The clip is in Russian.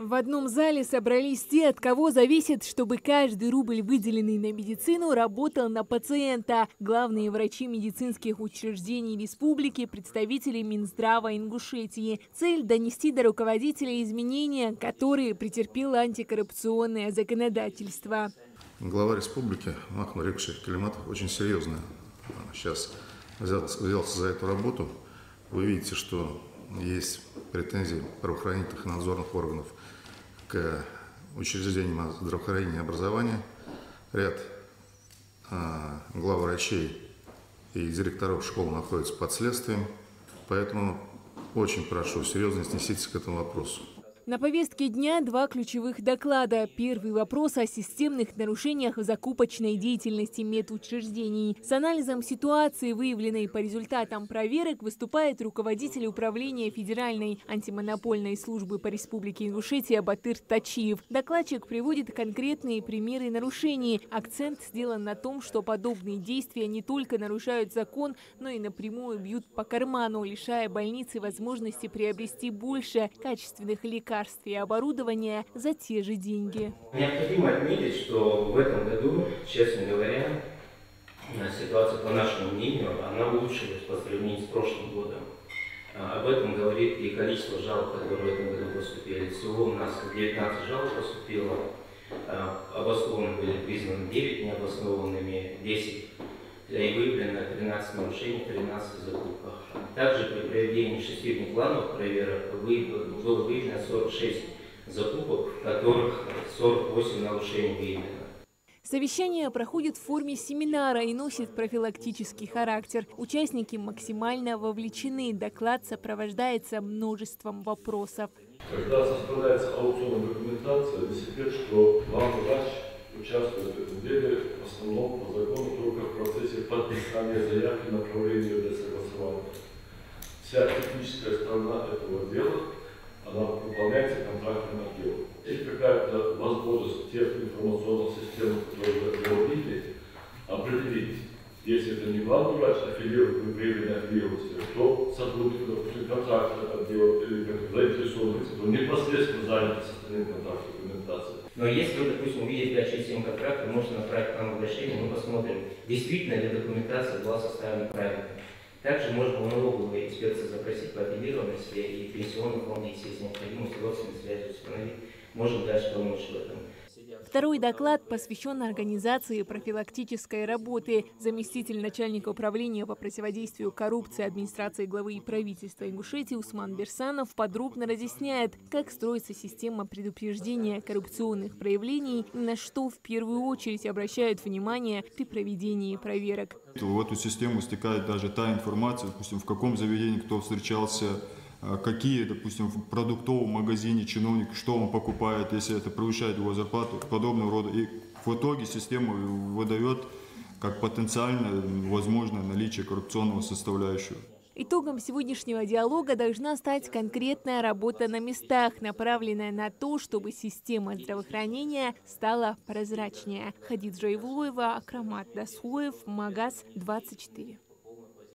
В одном зале собрались те, от кого зависит, чтобы каждый рубль, выделенный на медицину, работал на пациента. Главные врачи медицинских учреждений республики, представители Минздрава Ингушетии. Цель – донести до руководителей изменения, которые претерпело антикоррупционное законодательство. Глава республики Махмуд Рекшевич Калиматов очень серьезно сейчас взялся за эту работу. Вы видите, что есть претензии правоохранительных и надзорных органов к учреждениям здравоохранения и образования. Ряд главврачей и директоров школ находятся под следствием, поэтому очень прошу, серьезно отнеситесь к этому вопросу. На повестке дня два ключевых доклада. Первый вопрос о системных нарушениях в закупочной деятельности медучреждений. С анализом ситуации, выявленной по результатам проверок, выступает руководитель управления Федеральной антимонопольной службы по Республике Ингушетия Батыр Тачиев. Докладчик приводит конкретные примеры нарушений. Акцент сделан на том, что подобные действия не только нарушают закон, но и напрямую бьют по карману, лишая больницы возможности приобрести больше качественных лекарств и оборудования за те же деньги. Необходимо отметить, что в этом году, честно говоря, ситуация, по нашему мнению, она улучшилась по сравнению с прошлым годом. Об этом говорит и количество жалоб, которые в этом году поступили. Всего у нас 19 жалоб поступило, обоснованными были признаны 9 необоснованными, 10 и выявлено 13 нарушений, 13 закупок. Также при проведении 6 внеплановых проверок было выявлено 46 закупок, в которых 48 нарушений выявлено. Совещание проходит в форме семинара и носит профилактический характер. Участники максимально вовлечены. Доклад сопровождается множеством вопросов. Когда составляется аукционная документация, не секрет, что главный врач участвует в этом деле в основном по закону только в процессе подписания заявки на направление для согласования. Вся техническая сторона этого дела, она выполняется контрактным отделом. Есть какая-то возможность тех информационных систем, которые вы видели, определить, если это не главный врач, выявленный аффилированности, то сотрудник, допустим, контрактного отдела или заинтересованный лиц, то непосредственно занят состоянием контрактной документации. Но если вы, допустим, увидите 5-6-7 контрактов, можете направить к нам обращение, мы посмотрим, действительно ли документация была составлена правильно. Также можно у налоговой инспекции запросить по аффилированности и пенсионный фонд, если необходимость родственной связи установить. Можем дальше помочь в этом. Второй доклад посвящен организации профилактической работы. Заместитель начальника управления по противодействию коррупции администрации главы и правительства Ингушетии Усман Берсанов подробно разъясняет, как строится система предупреждения коррупционных проявлений и на что в первую очередь обращают внимание при проведении проверок. В эту систему стекает даже та информация, допустим, в каком заведении кто встречался, какие, допустим, в продуктовом магазине чиновник, что он покупает, если это превышает его зарплату, подобного рода. И в итоге система выдает как потенциально возможное наличие коррупционного составляющего. Итогом сегодняшнего диалога должна стать конкретная работа на местах, направленная на то, чтобы система здравоохранения стала прозрачнее. Хадиджа Ивлоева, Акрамат Дасуев, Магаз 24.